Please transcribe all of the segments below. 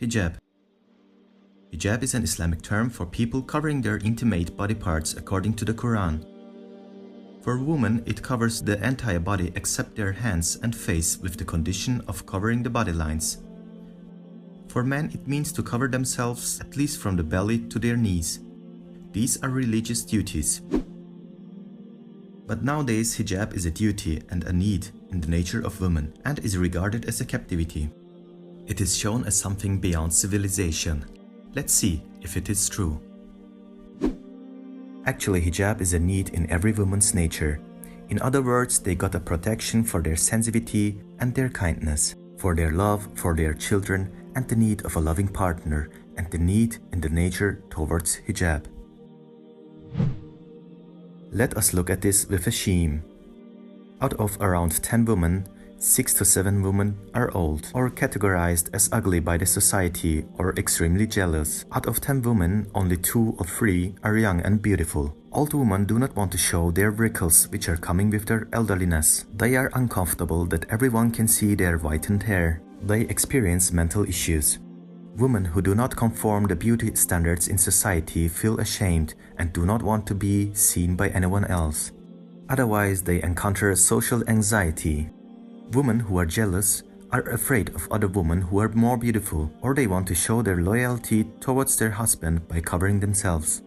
Hijab. Hijab is an Islamic term for people covering their intimate body parts according to the Quran. For women, it covers the entire body except their hands and face with the condition of covering the body lines. For men, it means to cover themselves at least from the belly to their knees. These are religious duties. But nowadays, hijab is a duty and a need in the nature of women and is regarded as a captivity. It is shown as something beyond civilization. Let's see if it is true. Actually, hijab is a need in every woman's nature. In other words, they got a protection for their sensitivity and their kindness, for their love, for their children, and the need of a loving partner, and the need in the nature towards hijab. Let us look at this with a shame. Out of around 10 women, 6 to 7 women are old or categorized as ugly by the society or extremely jealous. Out of 10 women, only 2 or 3 are young and beautiful. Old women do not want to show their wrinkles which are coming with their elderliness. They are uncomfortable that everyone can see their whitened hair. They experience mental issues. Women who do not conform the beauty standards in society feel ashamed and do not want to be seen by anyone else. Otherwise, they encounter social anxiety. Women who are jealous are afraid of other women who are more beautiful, or they want to show their loyalty towards their husband by covering themselves.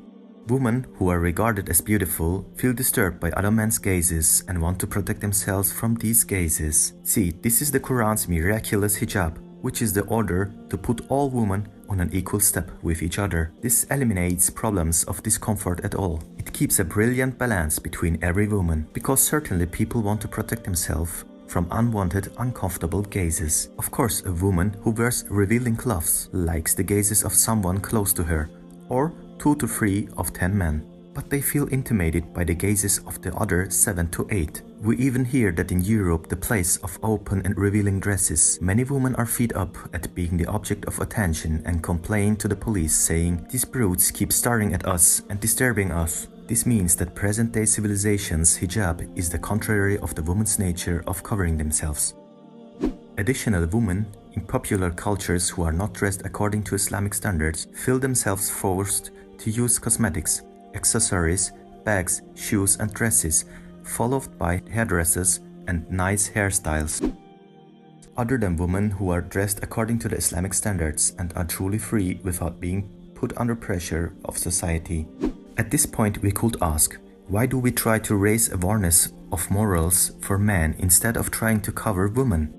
Women who are regarded as beautiful feel disturbed by other men's gazes and want to protect themselves from these gazes. See, this is the Quran's miraculous hijab, which is the order to put all women on an equal step with each other. This eliminates problems of discomfort at all. It keeps a brilliant balance between every woman, because certainly people want to protect themselves from unwanted, uncomfortable gazes. Of course, a woman who wears revealing clothes likes the gazes of someone close to her, or 2 to 3 of 10 men. But they feel intimidated by the gazes of the other 7 to 8. We even hear that in Europe, the place of open and revealing dresses, many women are fed up at being the object of attention and complain to the police saying, "These brutes keep staring at us and disturbing us." This means that present-day civilization's hijab is the contrary of the woman's nature of covering themselves. Additionally, women in popular cultures who are not dressed according to Islamic standards feel themselves forced to use cosmetics, accessories, bags, shoes and dresses, followed by hairdresses and nice hairstyles. Other than women who are dressed according to the Islamic standards and are truly free without being put under pressure of society. At this point, we could ask, why do we try to raise awareness of morals for men instead of trying to cover women?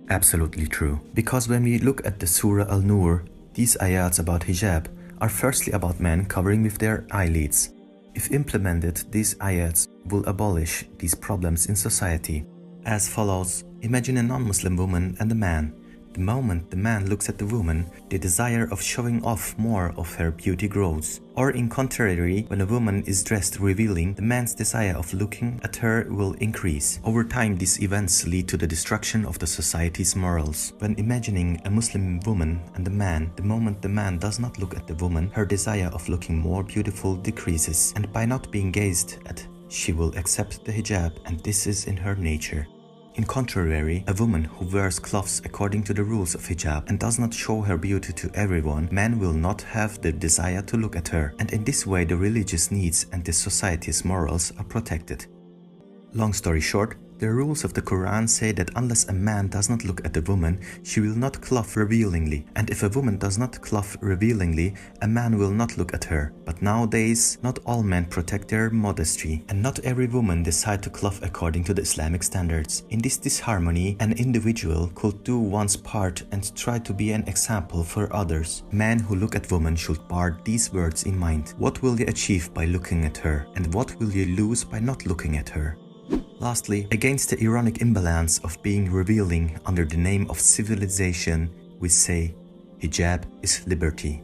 Absolutely true. Because when we look at the Surah Al-Nur, these ayats about hijab are firstly about men covering with their eyelids. If implemented, these ayats will abolish these problems in society. As follows, imagine a non-Muslim woman and a man. The moment the man looks at the woman, the desire of showing off more of her beauty grows. Or in contrary, when a woman is dressed revealing, the man's desire of looking at her will increase. Over time, these events lead to the destruction of the society's morals. When imagining a Muslim woman and a man, the moment the man does not look at the woman, her desire of looking more beautiful decreases. And by not being gazed at, she will accept the hijab, and this is in her nature. In contrary, a woman who wears clothes according to the rules of hijab and does not show her beauty to everyone, men will not have the desire to look at her, and in this way the religious needs and the society's morals are protected. Long story short, the rules of the Quran say that unless a man does not look at a woman, she will not clothe revealingly, and if a woman does not clothe revealingly, a man will not look at her. But nowadays, not all men protect their modesty, and not every woman decide to clothe according to the Islamic standards. In this disharmony, an individual could do one's part and try to be an example for others. Men who look at women should bear these words in mind. What will you achieve by looking at her, and what will you lose by not looking at her? Lastly, against the ironic imbalance of being revealing under the name of civilization, we say, hijab is liberty.